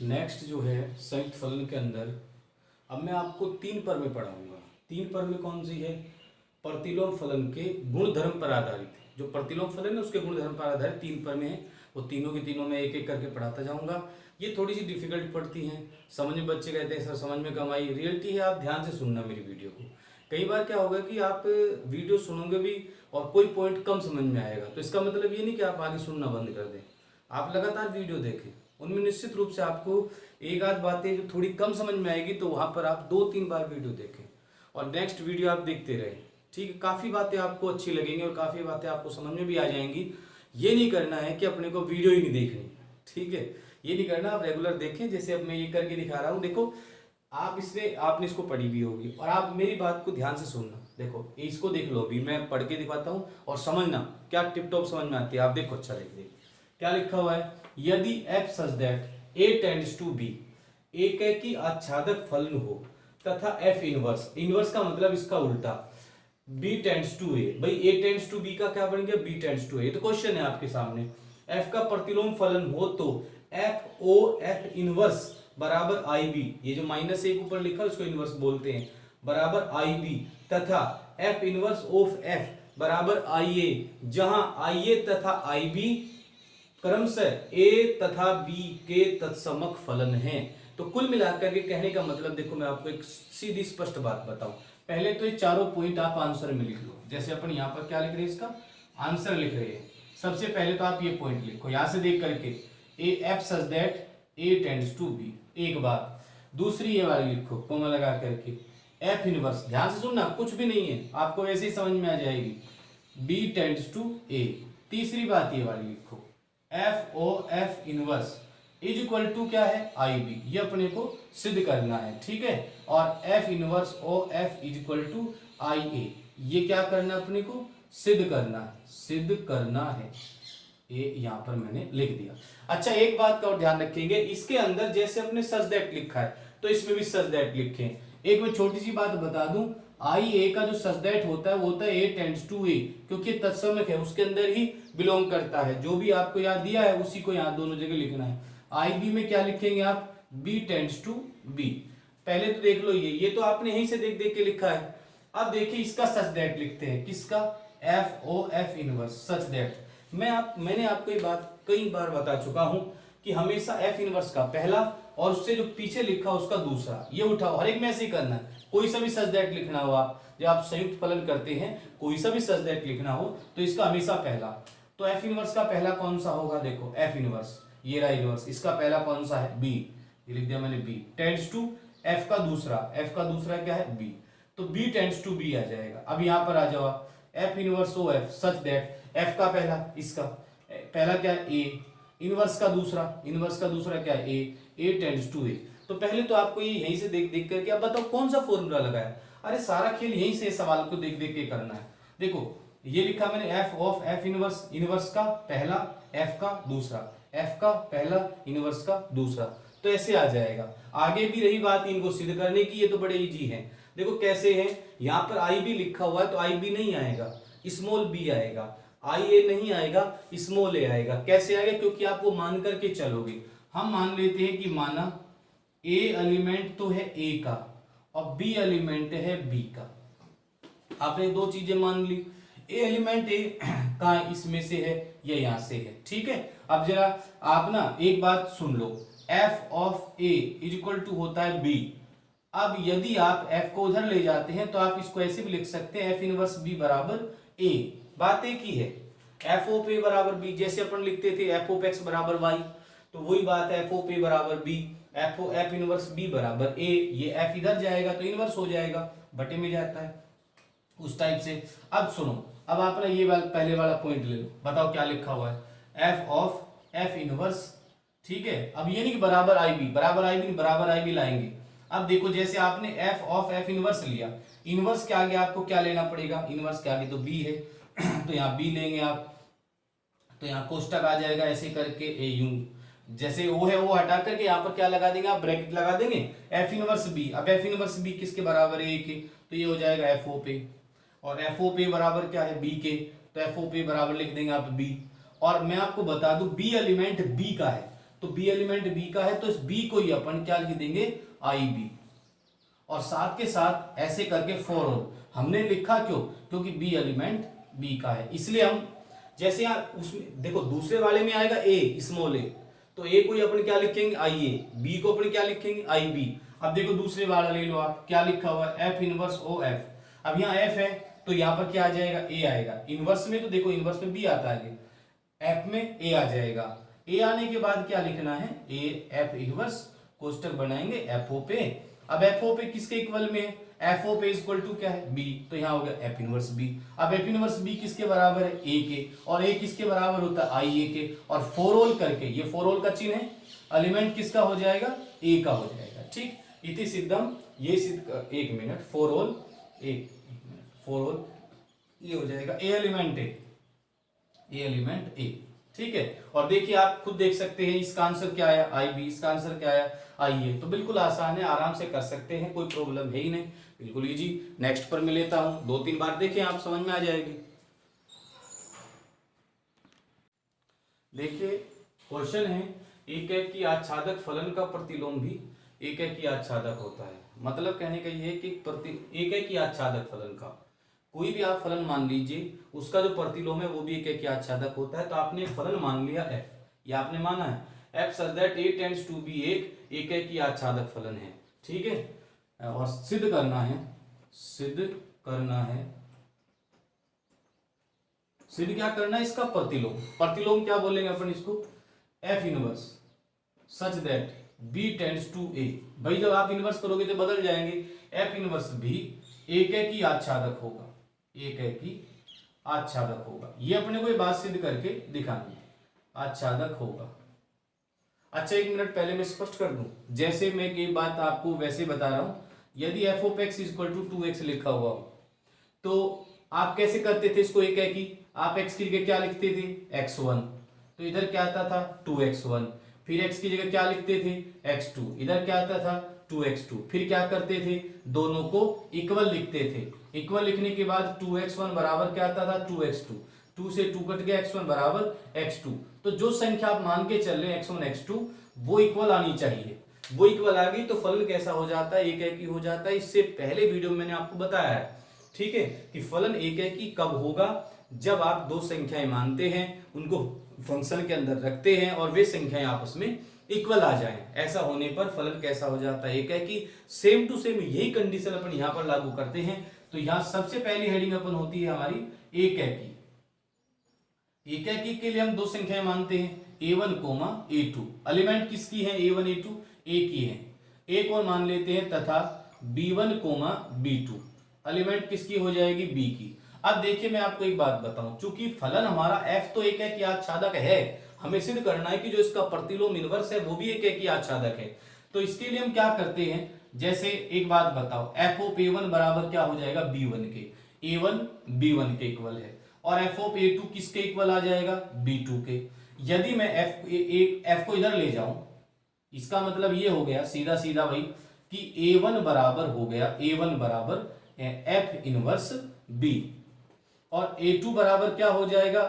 Next जो है संयुक्त फलन के अंदर अब मैं आपको 3 पर में पढ़ाऊंगा। 3 पर में कौन सी है? प्रतिलोम फलन के गुणधर्म पर आधारित। जो प्रतिलोम फलन है उसके गुणधर्म पर आधारित 3 पर में है। वो तीनों के तीनों में एक एक करके पढ़ाता जाऊंगा। ये थोड़ी सी डिफिकल्ट पड़ती हैं, समझ में बच्चे कहते हैं सर समझ में कम आई। रियलिटी है, आप ध्यान से सुनना मेरी वीडियो को। कई बार क्या होगा कि आप वीडियो सुनोगे भी और कोई पॉइंट कम समझ में आएगा, तो इसका मतलब ये नहीं कि आप आगे सुनना बंद कर दें। आप लगातार वीडियो देखें, उनमें निश्चित रूप से आपको एक आध बातें जो थोड़ी कम समझ में आएगी, तो वहां पर आप 2-3 बार वीडियो देखें और नेक्स्ट वीडियो आप देखते रहें। ठीक है, काफ़ी बातें आपको अच्छी लगेंगी और काफ़ी बातें आपको समझ में भी आ जाएंगी। ये नहीं करना है कि अपने को वीडियो ही नहीं देखनी, ठीक है, ये नहीं करना। आप रेगुलर देखें, जैसे अब मैं ये करके दिखा रहा हूँ। देखो, आपने इसको पढ़ी भी होगी और आप मेरी बात को ध्यान से सुनना। देखो, इसको देख लो, अभी मैं पढ़ के दिखाता हूँ और समझना क्या टिप टॉप समझ में आती है। आप देखो, अच्छा देखिए क्या लिखा हुआ है। यदि f such that a tends to b, एक है कि आच्छादक फलन हो तथा f इनवर्स, इनवर्स का मतलब इसका उल्टा, b टेंड्स टू a। भाई a टेंड्स टू b का क्या बन गया? b tends to a। तो क्वेश्चन है आपके सामने, f का प्रतिलोम फलन हो तो f o f इनवर्स बराबर ib, ये जो -1 ऊपर लिखा है उसको इनवर्स बोलते हैं, बराबर ib तथा f इनवर्स ऑफ f बराबर ia, जहां ia तथा ib क्रमशः a तथा b के तत्समक फलन हैं। तो कुल मिलाकर के कहने का मतलब, देखो मैं आपको एक सीधी स्पष्ट बात बताऊं। पहले तो ये चारों पॉइंट आप आंसर में लिख लो। जैसे अपन यहाँ पर क्या लिख रहे हैं, इसका आंसर लिख रहे हैं। सबसे पहले तो आप ये पॉइंट लिखो यहां से देख करके, A F such that a tends to b, एक बात। दूसरी ये वाली लिखो कोमा लगा करके, f इनवर्स, ध्यान से सुनना, कुछ भी नहीं है, आपको वैसे ही समझ में आ जाएगी, b टेंड्स टू a। तीसरी बात ये वाली लिखो, F O F inverse is equal to क्या है? I B. ये अपने को सिद्ध करना है, ठीक है। और F inverse O F is equal to I A, ये क्या करना है अपने को? सिद्ध करना है, सिद्ध करना है। ये यहां पर मैंने लिख दिया। अच्छा, एक बात का और ध्यान रखेंगे, इसके अंदर जैसे अपने सच दैट लिखा है तो इसमें भी सच दैट लिखें। एक मैं छोटी सी बात बता दूं, आई ए का जो सच दैट होता है वो होता है ए टेंड्स टू ए, क्योंकि तत्समक है, उसके अंदर ही बिलोंग करता है। जो भी आपको यहाँ दिया है उसी को यहाँ दोनों जगह लिखना है। आई बी में क्या लिखेंगे आप? B tends to B. पहले तो देख लो, ये तो आपने यहीं से देख देख के लिखा है। अब देखिए इसका सच दैट लिखते हैं, किसका? F O F inverse such that. मैंने आपको ये बात कई बार बता चुका हूं कि हमेशा एफ इनवर्स का पहला और उससे जो पीछे लिखा उसका दूसरा, ये उठाओ। हर एक में ऐसे ही करना है। कोई सा भी सच दैट लिखना हो, आप जब आप संयुक्त फलन करते हैं कोई सा भी सच दैट लिखना हो तो इसका हमेशा पहला। तो एफ इनवर्स का पहला कौन सा होगा? देखो एफ इनवर्स, ये रहा इनवर्स, इसका पहला कौन सा है? बी, ये लिख दिया मैंने बी। टेंड्स टू एफ का दूसरा, एफ का दूसरा क्या है? बी, तो बी टेंड्स टू बी आ जाएगा। अब यहां पर आ जाओ आप, F inverse O F such that F का पहला, इसका पहला क्या है? ए, इनवर्स का दूसरा, इनवर्स का दूसरा क्या है? ए टेंड्स टू ए। तो पहले तो आपको ये यहीं से देख देख करके आप बताओ कौन सा फॉर्मूला लगाया। अरे सारा खेल यहीं से सवाल को देख देख के करना है। देखो ये लिखा मैंने, F of F inverse, inverse का पहला एफ का दूसरा, एफ का पहला इनवर्स का दूसरा, तो ऐसे आ जाएगा। आगे भी रही बात इनको सिद्ध करने की, ये तो बड़े इजी है। देखो कैसे है, यहाँ पर आई बी लिखा हुआ है तो आई बी नहीं आएगा, स्मॉल बी आएगा। आई ए नहीं आएगा, स्मॉल ए आएगा। कैसे आएगा? क्योंकि आप वो मान करके चलोगे। हम मान लेते हैं कि माना ए एलिमेंट तो है ए का और बी एलिमेंट है बी का। आपने दो चीजें मान ली, ए एलिमेंट ए का इसमें से है या यहां से है, ठीक है। अब जरा आप ना एक बात सुन लो, F of A is equal to होता है बी। अब यदि आप एफ को उधर ले जाते हैं तो आप इसको ऐसे भी लिख सकते हैं, एफ इनवर्स बी बराबर ए। बात एक ही है, एफ ऑफ ए बराबर बी, जैसे अपन लिखते थे एफ ऑफ एक्स बराबर वाई, तो वही बात है, एफ ऑफ ए बराबर बी, एफ इनवर्स बी बराबर ए। ये एफ इधर जाएगा तो इनवर्स हो जाएगा, बटे में जाता है उस टाइप से। अब सुनो, अब आप ना ये पहले वाला पॉइंट ले लो, बताओ क्या लिखा हुआ है? एफ ऑफ एफ इनवर्स, ठीक है। अब ये नहीं कि बराबर आई बी, बराबर आई बी, बराबर आई बी लाएंगे। अब देखो जैसे आपने एफ ऑफ एफ इनवर्स लिया, इनवर्स के आगे आपको क्या लेना पड़ेगा? इनवर्स के आगे तो बी है तो यहाँ बी लेंगे आप, तो यहाँ कोष्टक आ जाएगा ऐसे करके ए यू, जैसे ओ है वो हटा करके यहाँ पर क्या लगा देंगे आप? ब्रैकेट लगा देंगे, एफ इनवर्स बी। अब एफ इनवर्स बी किसके बराबर है? ए के, तो ये हो जाएगा एफ ओ पे, और एफ ओ पे बराबर क्या है? बी के, तो एफ ओ पे बराबर लिख देंगे आप बी। और मैं आपको बता दूं बी एलिमेंट बी का है, तो बी एलिमेंट बी का है, तो इस बी को ही अपन क्या लिख देंगे, आई बी। और साथ के साथ ऐसे करके फॉर ऑल हमने लिखा, क्यों, क्योंकि बी एलिमेंट बी का है, इसलिए हम जैसे यहाँ उसमें देखो दूसरे वाले में आएगा ए स्मॉल ए, तो ए को ही अपन क्या लिखेंगे, आई ए, बी को अपन क्या लिखेंगे, आई बी। अब देखो दूसरे वाला ले लो आप, क्या लिखा हुआ है, एफ इनवर्स ओ एफ। अब यहाँ एफ है तो यहाँ पर क्या आ जाएगा, ए आएगा। इनवर्स में तो देखो इनवर्स में बी आता है, एफ में ए आ जाएगा। ए आने के बाद क्या लिखना है, ए एफ इनवर्स, कोष्टक बनाएंगे एफ ओ पे। अब एफ ओ पे किसके इक्वल में है, F O P equal to क्या है, बी, तो यहाँ हो गया एफ इनवर्स बी। अब एफ इनवर्स बी किसके बराबर है, ए के, और ए किसके बराबर होता है, आई ए के। और फोर ऑल करके, ये फोर ऑल का चिन्ह है, एलिमेंट किसका हो जाएगा, ए का हो जाएगा। ठीक, इति सिद्धम, ये सिद्ध, एक मिनट, फोर ऑल एक मिनट, फोर ऑल ये हो जाएगा ए एलिमेंट ए, ए एलिमेंट ए। ठीक है, और देखिए आप खुद देख सकते हैं इसका आंसर क्या आया, आई बी, इसका आंसर क्या आया, आई ए। तो बिल्कुल आसान है, आराम से कर सकते हैं, कोई प्रॉब्लम है ही नहीं, बिल्कुल इजी। नेक्स्ट पर मैं लेता हूं, 2-3 बार देखें, आप समझ में आ जाएगी। देखिए क्वेश्चन है, एक एक की आच्छादक फलन का प्रतिलोम भी एक एक की आच्छादक होता है। मतलब कहने का ये है कि एक एक की आच्छादक फलन का कोई भी आप फलन मान लीजिए, उसका जो प्रतिलोम है वो भी एक एक की आच्छादक होता है। तो आपने फलन मान लिया एफ, ये आपने माना है F such that A tends to B एक एक की आच्छादक फलन है। ठीक है, और सिद्ध करना है, सिद्ध करना है, सिद्ध क्या करना है, इसका प्रतिलोम। प्रतिलोम क्या बोलेंगे अपन इसको, F inverse such that B tends to A. भाई जब आप इनवर्स करोगे तो बदल जाएंगे, एफ इनवर्स भी एक एक ही आच्छादक होगा, एक एक ही आच्छादक होगा। ये अपने को ये बात सिद्ध करके दिखानी है, आच्छादक होगा। अच्छा एक मिनट पहले मैं स्पष्ट कर दूं, जैसे मैं ये बात आपको वैसे बता रहा हूं, यदि F of X equal to 2x लिखा हुआ हो तो आप कैसे करते थे इसको, एक है कि आप x की जगह क्या लिखते थे, x1, तो इधर क्या आता था 2x1, फिर x की जगह क्या लिखते थे x2, इधर क्या आता था 2x2, फिर क्या करते थे, दोनों को इक्वल लिखते थे। इक्वल लिखने के बाद 2x1 बराबर क्या आता था 2x2, 2 से 2 कट गया, x1 बराबर x2। तो जो संख्या आप मान के चल रहे हैं x1 x2 वो इक्वल आनी चाहिए, वो इक्वल आ गई तो फलन कैसा हो जाता है, एक एक ही हो जाता है। इससे पहले वीडियो में मैंने आपको बताया है, ठीक है, कि फलन एक एक ही कब होगा, जब आप दो संख्याएं मानते हैं, उनको फंक्शन के अंदर रखते हैं और वे संख्याएं आपस में इक्वल आ जाएं। ऐसा होने पर फलन कैसा हो जाता है, एक है कि सेम टू सेम यही कंडीशन अपन यहां पर लागू करते हैं। तो यहां सबसे पहली हेडिंग अपन होती है हमारी एक है की। एक है की के लिए हम दो संख्याएं मानते हैं a1, a2। एलिमेंट किसकी है, a1 a2 a की है। एक और मान लेते हैं तथा b1, b2 एलिमेंट किसकी हो जाएगी, b की। अब देखिए मैं आपको एक बात बताऊं, चूंकि फलन हमारा f तो एक है कि आच्छादक है, हमें सिद्ध करना है कि जो इसका प्रतिलोम इनवर्स है वो भी एक है कि आच्छादक है। तो इसके लिए हम क्या करते हैं, जैसे एक बात बताओ, f ऑफ a1 बराबर क्या हो जाएगा b1 के, a1 b1 के इक्वल है, और f ऑफ a2 किसके इक्वल आ जाएगा, b2 के। यदि मैं f को इधर ले जाऊं, इसका मतलब ये हो गया सीधा सीधा भाई कि a1 बराबर हो गया, a1 बराबर f इनवर्स b, और a2 बराबर क्या हो जाएगा,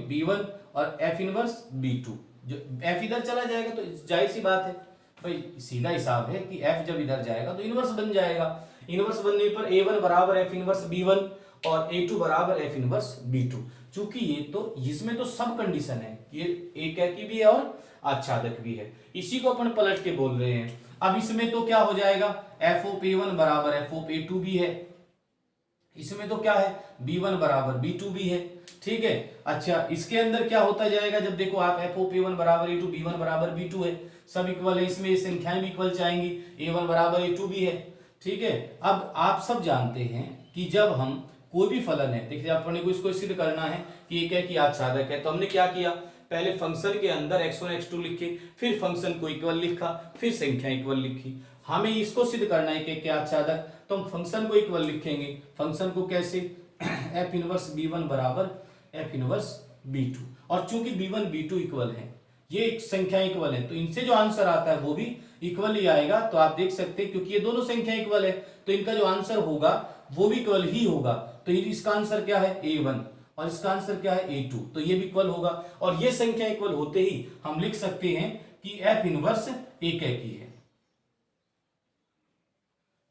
b1 और f इनवर्स b2। जो f इधर चला जाएगा तो जाहिर सी बात है भाई, सीधा हिसाब है कि f जब इधर जाएगा तो इनवर्स बन जाएगा। इनवर्स बनने पर a1 बराबर f इनवर्स b1 और a2 बराबर f इनवर्स b2। चूंकि ये तो इसमें तो सब कंडीशन है, ये एक है कि भी है और आच्छादक भी है, इसी को अपन पलट के बोल रहे हैं। अब इसमें तो क्या हो जाएगा, f ऑफ a1 बराबर f ऑफ a2 भी है, इसमें तो क्या है b1 बराबर b2 भी है, ठीक है। अच्छा इसके अंदर क्या होता जाएगा, जब देखो आप f ऑफ a1 बराबर a2, b1 बराबर b2 है, सब इक्वल है, इसमें संख्याएं भी इक्वल चाहेंगी, a1 बराबर a2 भी है, ठीक है। अब आप सब जानते हैं कि जब हम कोई भी फलन है, देखिए अपने को इसको सिद्ध करना है कि एक है कि आच्छादक है, तो हमने क्या किया, पहले फंक्शन के अंदर x1 x2 लिखे, फिर फंक्शन को इक्वल लिखा, फिर संख्या इक्वल लिखी। हमें इसको सिद्ध करना है कि क्या आच्छादक, तो हम फंक्शन को इक्वल लिखेंगे। फंक्शन को कैसे, f इनवर्स b1 बराबर f इनवर्स b2, और चूंकि b1 b2 इक्वल है, ये एक संख्या इक्वल है, तो इनसे जो आंसर आता है वो भी इक्वल ही आएगा। तो आप देख सकते हैं क्योंकि ये दोनों संख्या इक्वल है तो इनका जो आंसर होगा वो भी इक्वल ही होगा। तो इसका आंसर क्या है a1 और इसका आंसर क्या है a2, तो ये भी इक्वल होगा। और ये संख्या इक्वल होते ही हम लिख सकते हैं कि एफ इनवर्स एकैकी है।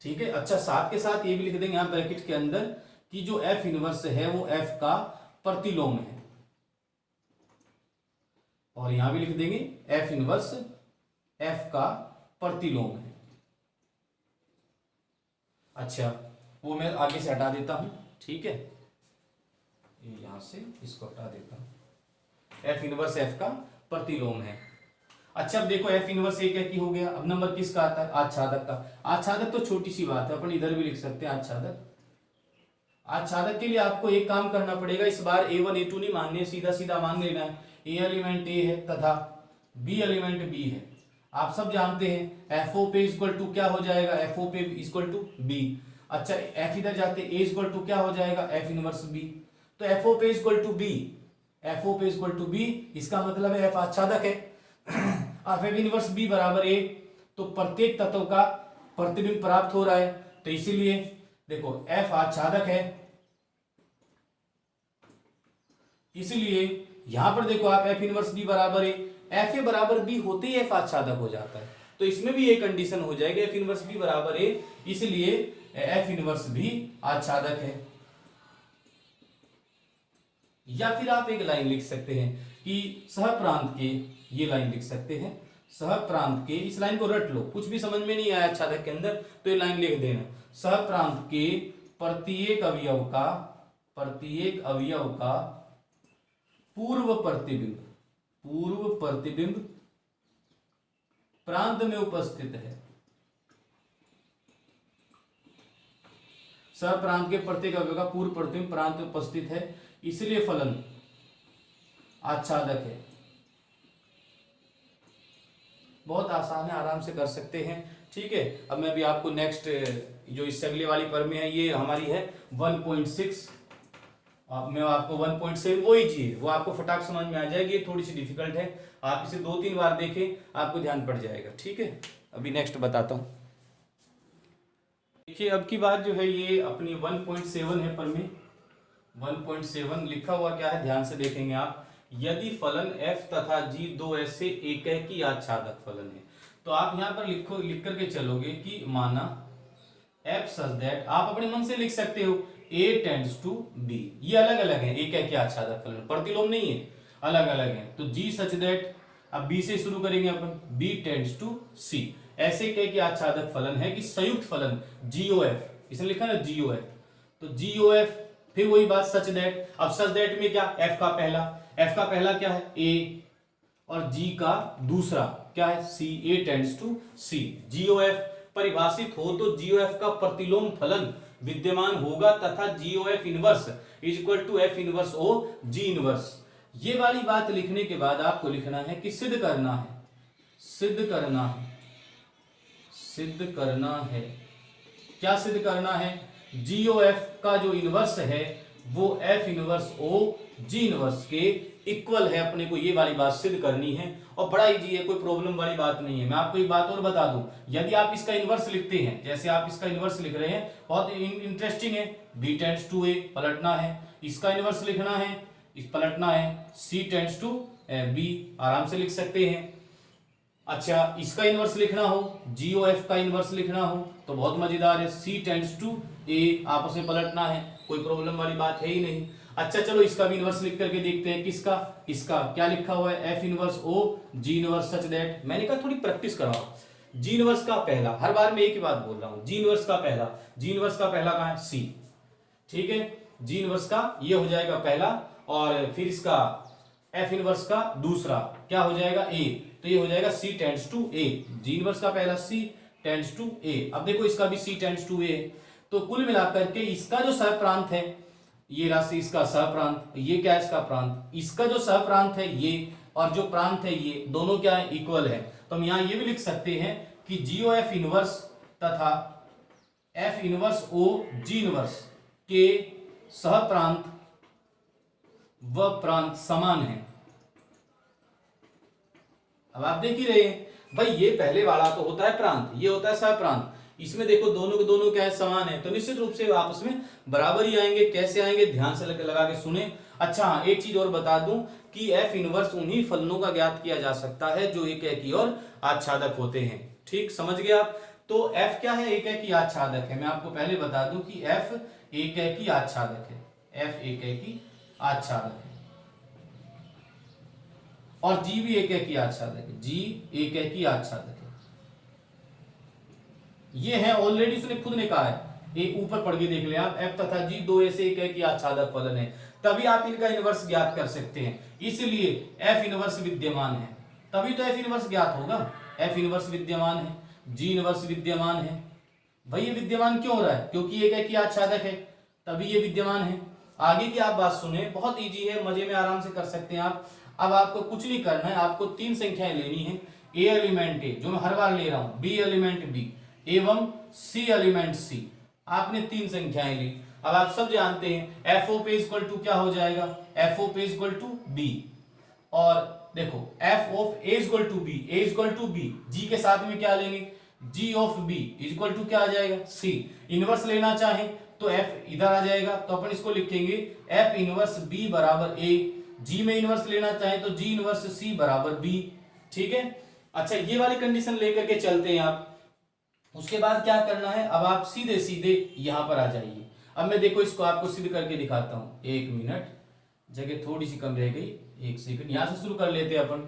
ठीक है, अच्छा साथ के साथ ये भी लिख देंगे यहां ब्रैकेट के अंदर कि जो एफ इनवर्स है वो एफ का प्रतिलोम है, और यहां भी लिख देंगे एफ इनवर्स एफ का प्रतिलोम है। अच्छा वो मैं आगे से हटा देता हूं, ठीक है, ये यहां से इसको हटा देता हूं। एफ इनवर्स एफ का प्रतिलोम है। अच्छा अब देखो एफ इनवर्स एक है कि हो गया। अब नंबर किसका आता है? आच्छादक का। आच्छादक तो छोटी सी बात है, अपन इधर भी लिख सकते हैं आच्छादक। आच्छादक के लिए आपको एक काम करना पड़ेगा, इस बार A1 A2 नहीं मानने, सीधा सीधा मान लेना है ए एलिमेंट ए है तथा बी एलिमेंट बी है। आप सब जानते हैं F O P equal to क्या हो जाएगा? F O P equal to B. अच्छा एफ इधर जाते ए इक्वल टू क्या हो जाएगा? F inverse B. तो F O P equal to B, F O P equal to B, इसका मतलब है एफ आच्छादक है। एफ इनवर्स बी बराबर ए, तो प्रत्येक तत्व का प्रतिबिंब प्राप्त हो रहा है, तो इसीलिए देखो एफ आच्छादक है, इसलिए यहां पर देखो आप एफ इनवर्स बी बराबर है, एफ ए बराबर बी होते ही एफ आच्छादक हो जाता है, तो इसमें भी ये कंडीशन हो जाएगी एफ इनवर्स बी बराबर है, इसलिए एफ इनवर्स भी आच्छादक है। या फिर आप एक लाइन लिख सकते हैं कि सहप्रांत के, ये लाइन लिख सकते हैं सहप्रांत के, इस लाइन को रट लो, कुछ भी समझ में नहीं आया आच्छादक के अंदर तो ये लाइन लिख देना। सहप्रांत के प्रत्येक अवयव का पूर्व प्रतिबिंब प्रांत में उपस्थित है। सहप्रांत के प्रत्येक अवयव का पूर्व प्रतिबिंब प्रांत में उपस्थित है, इसलिए फलन आच्छादक है। बहुत आसान है, आराम से कर सकते हैं। ठीक है, अब मैं भी आपको नेक्स्ट जो इससे अगले वाली प्रमेय है, ये हमारी है 1.6। मैं आपको 1.7 वो ही चाहिए, वो आपको फटाक समझ में आ जाएगी। ये थोड़ी सी डिफिकल्ट है, आप इसे 2-3 बार देखें, आपको ध्यान पड़ जाएगा। ठीक है, अभी नेक्स्ट बताता हूं। देखिए अब की बात जो है ये अपनी 1.7 है प्रमेय। 1.7 लिखा हुआ क्या है, ध्यान से देखेंगे आप। यदि फलन f तथा g दो ऐसे एकैकी आच्छादक फलन है, तो आप यहां पर लिख करके चलोगे कि माना f such that, आप अपने मन से लिख सकते हो a tends to b, ये अलग अलग है एकैकी आच्छादक फलन, प्रतिलोम नहीं है, अलग अलग है। तो g such that, अब b से शुरू करेंगे अपन, b tends to c, ऐसे एकैकी आच्छादक फलन है कि संयुक्त फलन GOF, इसने लिखा ना GOF, तो GOF फिर वही बात सच दैट। अब सच दैट में क्या, f का पहला क्या है a, और g का दूसरा क्या है c, a tends to c। GOF परिभाषित हो तो GOF का प्रतिलोम फलन विद्यमान होगा तथा GOF inverse is equal to f inverse O g inverse. ये वाली बात लिखने के बाद आपको लिखना है कि सिद्ध करना है। क्या सिद्ध करना है? GOF का जो इनवर्स है वो f inverse O g inverse के इक्वल है। अपने को ये वाली बात सिद्ध करनी है और बड़ा इजी है, कोई प्रॉब्लम वाली बात नहीं है। मैं आपको एक बात और बता दूं, यदि आप इसका इनवर्स लिखते हैं, जैसे आप इसका इनवर्स लिख रहे हैं, बहुत इंटरेस्टिंग है, b टेंड्स टू a पलटना है, इसका इनवर्स लिखना है, इस पलटना है, c टेंड्स टू b, आराम से लिख सकते हैं। अच्छा इसका इनवर्स लिखना हो, GOF का इनवर्स लिखना हो तो बहुत मजेदार है, c टेंड्स टू a, आपस में पलटना है, कोई प्रॉब्लम वाली बात है ही नहीं। अच्छा चलो इसका भी इनवर्स लिख करके देखते हैं, किसका, इसका क्या लिखा हुआ है, f inverse O g inverse such that. मैंने कहा थोड़ी प्रैक्टिस कराओ। g इनवर्स का पहला, हर बार मैं एक ही बात बोल रहा हूं, g इनवर्स का पहला कहां है, c। ठीक है, g इनवर्स का ये हो जाएगा पहला, और फिर इसका f इनवर्स का दूसरा क्या हो जाएगा, a, तो ये हो जाएगा c tends to a। g inverse का पहला c टेंड्स टू a। अब देखो इसका भी c टेंड्स टू a, तो कुल मिलाकर के इसका जो सहप्रांत है, ये राशि इसका सहप्रांत, ये क्या है इसका प्रांत, इसका जो सहप्रांत है ये और जो प्रांत है ये दोनों क्या है, इक्वल है। तो हम यहां ये भी लिख सकते हैं कि GOF इनवर्स तथा f inverse O g inverse के सहप्रांत व प्रांत समान है। अब आप देख ही रहे हैं भाई, ये पहले वाला तो होता है प्रांत, ये होता है सहप्रांत, इसमें देखो दोनों के दोनों क्या है, समान है, तो निश्चित रूप से आपस में बराबर ही आएंगे। कैसे आएंगे, ध्यान से लगा के सुने। अच्छा हाँ, एक चीज और बता दूं कि एफ इनवर्स उन्हीं फलनों का ज्ञात किया जा सकता है जो एकैकी और आच्छादक होते हैं। ठीक, समझ गए आप। तो एफ क्या है? एकैकी आच्छादक है। मैं आपको पहले बता दूं कि एफ एकैकी आच्छादक है, एफ एकैकी आच्छादक है, और जी भी एकैकी आच्छादक है, जी एकैकी आच्छादक है। ये है ऑलरेडी, उसने खुद ने कहा है, ये ऊपर पढ़ के देख ले आप, एफ तथा जी दो ऐसे एकैकी आच्छादक फलन है, तभी आप इनका इनवर्स ज्ञात कर सकते हैं। इसलिए एफ इनवर्स विद्यमान है, तभी तो एफ इनवर्स ज्ञात होगा। एफ इनवर्स विद्यमान है, जी इनवर्स विद्यमान है। भाई ये विद्यमान क्यों हो रहा है? क्योंकि एकैकी आच्छादक है, तभी ये विद्यमान है। आगे की आप बात सुने, बहुत इजी है, मजे में आराम से कर सकते हैं आप। अब आपको कुछ नहीं करना है, आपको तीन संख्याएं लेनी है। ए एलिमेंट ए, जो मैं हर बार ले रहा हूं, बी एलिमेंट बी एवं सी एलिमेंट सी। आपने तीन संख्याएं ली। अब आप सब जानते हैं F of A equal to क्या हो जाएगा? F of A equal to B. और देखो F of A equal to B, A equal to B, G के साथ में क्या लेंगे? G of B equal to क्या आ जाएगा? सी। इनवर्स लेना चाहें तो एफ इधर आ जाएगा, तो अपन इसको लिखेंगे एफ इनवर्स बी बराबर ए। जी में इनवर्स लेना चाहें तो जी इनवर्स सी बराबर बी। ठीक है, अच्छा ये वाली कंडीशन लेकर के चलते हैं आप। उसके बाद क्या करना है? अब आप सीधे सीधे यहां पर आ जाइए। अब मैं देखो इसको आपको सिद्ध करके दिखाता हूं। एक मिनट, जगह थोड़ी सी कम रह गई, एक सेकंड। यहां से शुरू कर लेते हैं अपन।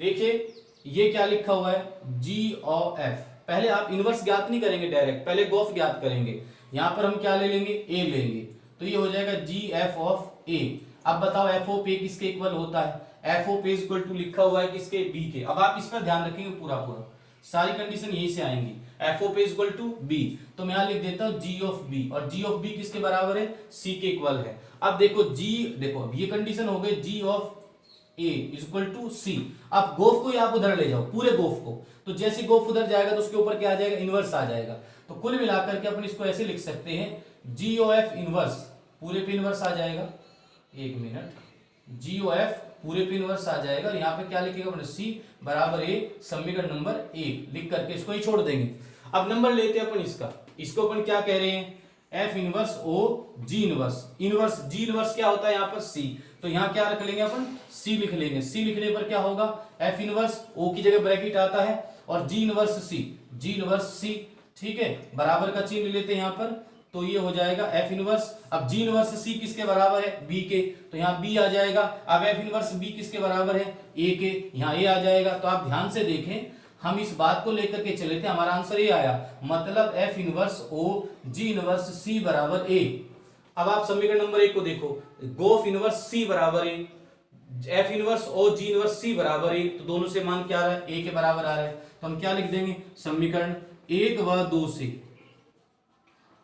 देखिए ये क्या लिखा हुआ है? जी और एफ। पहले आप इनवर्स ज्ञात नहीं करेंगे डायरेक्ट, पहले गोफ ज्ञात करेंगे। यहां पर हम क्या ले लेंगे? ए लेंगे, तो ये हो जाएगा जी एफ ऑफ ए। अब बताओ एफ ऑफ ए किसके इक्वल होता है? F of A equal to लिखा हुआ है किसके? बी के। अब आप इस पर ध्यान रखेंगे, पूरा पूरा सारी कंडीशन यहीं से आएंगी। F of A equal to B, तो मैं यहां लिख देता हूं जी ऑफ बी, और जी ऑफ बी किसके बराबर है? सी के इक्वल है। अब देखो जी, देखो अब ये कंडीशन हो गई जी ऑफ ए इक्वल टू सी। अब गोफ को ही आप उधर ले जाओ, पूरे गोफ को, तो जैसे गोफ उधर जाएगा तो उसके ऊपर क्या आ जाएगा? इनवर्स आ जाएगा। तो कुल मिलाकर के अपन इसको ऐसे लिख सकते हैं जी ओ एफ इनवर्स, पूरे पे इनवर्स आ जाएगा। एक मिनट, जी ओ एफ पूरे पे इनवर्स आ जाएगा। और यहाँ पे क्या लिखेगा अपने? सी बराबर ए समीकरण नंबर 1 लिख करके इसको ही छोड़ देंगे। अब नंबर लेते हैं अपन इसका, इसको अपन क्या कह रहे हैं? F inverse O G inverse. Inverse G inverse क्या होता है यहाँ पर? सी। तो यहाँ क्या रख लेंगे अपन? सी लिख लेंगे। सी लिखने पर क्या होगा? एफ इनवर्स ओ की जगह ब्रैकेट आता है, और जी इनवर्स सी, जी इनवर्स सी। ठीक है, बराबर का चिन्ह लेते हैं यहाँ पर, तो ये हो जाएगा एफ इनवर्स। अब जी इनवर्स सी किसके बराबर है? बी के, तो यहाँ बी आ जाएगा। अब एफ इनवर्स बी किसके बराबर है? ए के, यहाँ ए आ जाएगा। तो आप ध्यान से देखें, हम इस बात को लेकर के चले थे, हमारा आंसर ये आया, मतलब F inverse O G inverse C बराबर ए। अब आप समीकरण नंबर 1 को देखो, गोफ इनवर्स सी बराबर ए, F inverse O G inverse C बराबर ए, तो दोनों से मान क्या आ रहा है? ए के बराबर आ रहा है। तो हम क्या लिख देंगे? समीकरण 1 व 2 से,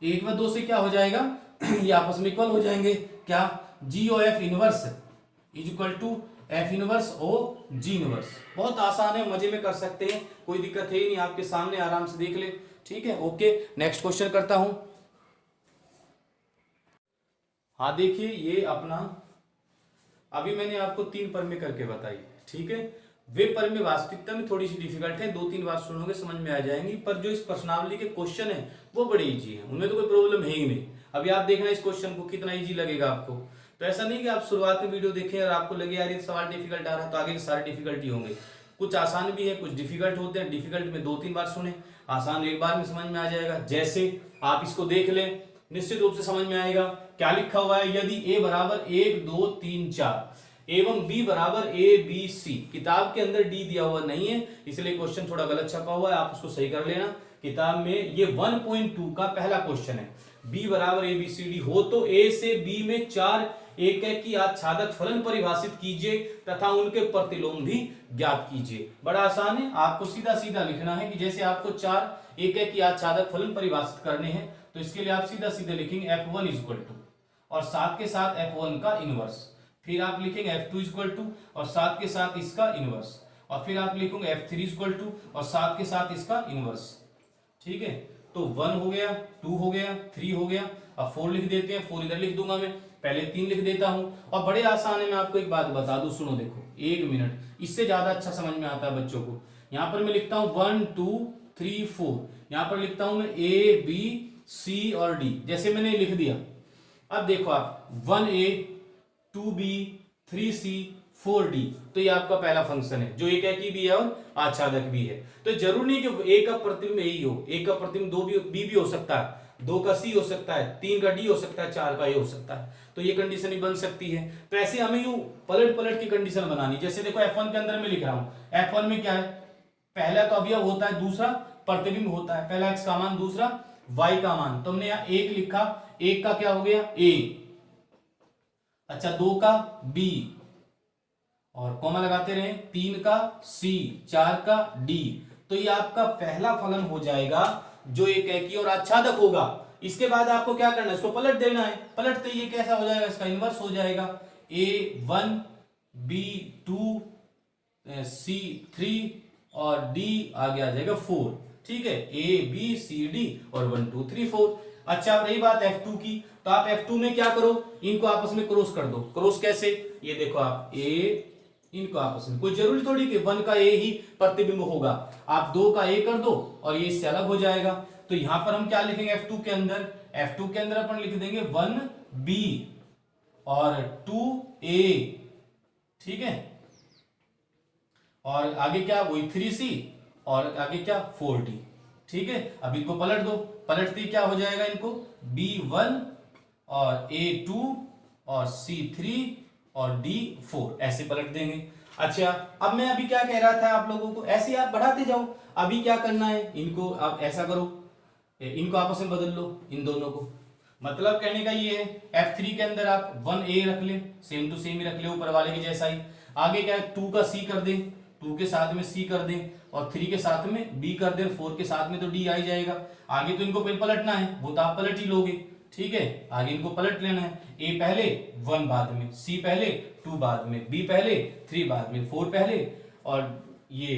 1 व 2 से क्या हो जाएगा? ये आपस में इक्वल हो जाएंगे। क्या? G O F inverse is equal to F inverse O G inverse. बहुत आसान है, मजे में कर सकते हैं, कोई दिक्कत है ही नहीं, आपके सामने आराम से देख ले। ठीक है, ओके, नेक्स्ट क्वेश्चन करता हूं। हाँ देखिए, ये अपना अभी मैंने आपको 3 पर में करके बताई। ठीक है, वे पर में वास्तविकता में थोड़ी सी डिफिकल्ट है, 2-3 बार सुनोगे समझ में आ जाएंगी, पर जो इस प्रश्नावली के क्वेश्चन है वो बड़े इजी है, उनमें तो कोई प्रॉब्लम है ही नहीं। अभी आप देखना इस क्वेश्चन को कितना इजी लगेगा आपको। तो ऐसा नहीं कि आप शुरुआत में वीडियो देखें और आपको लगे यार ये सवाल डिफिकल्ट आ रहा है तो आगे के सारे डिफिकल्टी होंगे। कुछ आसान भी है, कुछ डिफिकल्ट होते हैं। डिफिकल्ट में 2-3 बार सुने, आसान एक बार में समझ में आ जाएगा। जैसे आप इसको देख लें, निश्चित रूप से समझ में आएगा। क्या लिखा हुआ है? यदि ए बराबर 1 2 3 4 एवं बी बराबर ए बी सी। किताब के अंदर डी दिया हुआ नहीं है, इसलिए क्वेश्चन थोड़ा गलत छपा हुआ है, आप उसको सही कर लेना। किताब में ये 1.2 का पहला क्वेश्चन है। बी बराबर ए बी सी डी हो तो ए से बी में 4 एकैकी आच्छादक फलन परिभाषित कीजिए तथा उनके प्रतिलोम भी ज्ञात कीजिए। बड़ा आसान है, आपको सीधा सीधा लिखना है कि जैसे आपको 4 एकैकी आच्छादक फलन परिभाषित करने हैं, तो इसके लिए आप सीधा सीधे लिखेंगे F1 इक्वल टू और साथ के साथ F1 का इनवर्स, फिर आप लिखेंगे F2 इक्वल टू और साथ के साथ इसका इनवर्स, और फिर आप लिखेंगे F3 इक्वल टू और साथ के साथ इसका इनवर्स। ठीक है, तो 1 हो गया, 2 हो गया, 3 हो गया। अब 4 लिख देते हैं, 4 इधर लिख दूंगा मैं, पहले 3 लिख देता हूं। और बड़े आसान है, मैं आपको एक बात बता दूं, सुनो देखो 1 मिनट, इससे ज्यादा अच्छा समझ में आता है बच्चों को। यहां पर मैं लिखता हूं 1 2 3 4, यहां पर लिखता हूं मैं A B C और D, जैसे मैंने लिख दिया। अब देखो आप 1A 2b 3c 4d। तो ये आपका पहला फंक्शन है जो एकाकी भी है और आच्छादक भी है। तो जरूरी नहीं कि ए का प्रतिबिंब ए ही हो, ए का प्रतिबिंब दो बी भी हो सकता है, 2 का सी हो सकता है, 3 का डी हो सकता है, 4 का ए हो सकता है। तो ये कंडीशन भी बन सकती है। तो ऐसे हमें यूं पलट पलट की कंडीशन बनानी। जैसे देखो F1 के अंदर में लिख रहा हूं, F1 में क्या है, पहला तो अवयव होता है, दूसरा प्रतिबिंब होता है, पहला x का मान, दूसरा y का मान। तो हमने यहां 1 लिखा, 1 का क्या हो गया a, अच्छा 2 का b और कॉमा लगाते रहे, 3 का c, 4 का d। तो ये आपका पहला फलन हो जाएगा जो एकाकी और आच्छादक होगा। इसके बाद आपको क्या करना है, इसको पलट देना है। पलटते ये कैसा हो जाएगा, इसका इनवर्स हो जाएगा, a1 b2 c3 और d आगे आ जाएगा 4। ठीक है, a b c d और 1 2 3 4। अच्छा अब रही बात F2 की, तो आप F2 में क्या करो, इनको आपस में क्रॉस कर दो। क्रॉस कैसे, ये देखो आप a, इनको आपस में, कोई जरूरी थोड़ी कि 1 का a ही प्रतिबिंब होगा, आप 2 का a कर दो और ये इससे अलग हो जाएगा। तो यहां पर हम क्या लिखेंगे F2 के अंदर, F2 के अंदर अपन लिख देंगे 1b और 2a। ठीक है, और आगे क्या, वही 3c और आगे क्या 4d। ठीक है, अब इनको पलट दो, पलटते क्या हो जाएगा, इनको b1 और a2 और c3 और d4 ऐसे पलट देंगे। अच्छा अब मैं अभी क्या कह रहा था आप लोगों को, ऐसे आप बढ़ाते जाओ। अभी क्या करना है, इनको आप ऐसा करो, इनको आपस में बदल लो, इन दोनों को। मतलब कहने का ये है, F3 के अंदर आप 1a रख ले, सेम टू सेम ही रख ले, ऊपर वाले के जैसा ही। आगे क्या है, 2 का c कर दें, 2 के साथ में c कर दें और 3 के साथ में b कर दें, 4 के साथ में तो d आ ही जाएगा। आगे तो इनको पहले पलटना है, वो तो आप पलट ही लोगे। ठीक है, आगे इनको पलट लेना है, a पहले 1 बाद में, c पहले 2 बाद में, b पहले 3 बाद में, 4 पहले और ये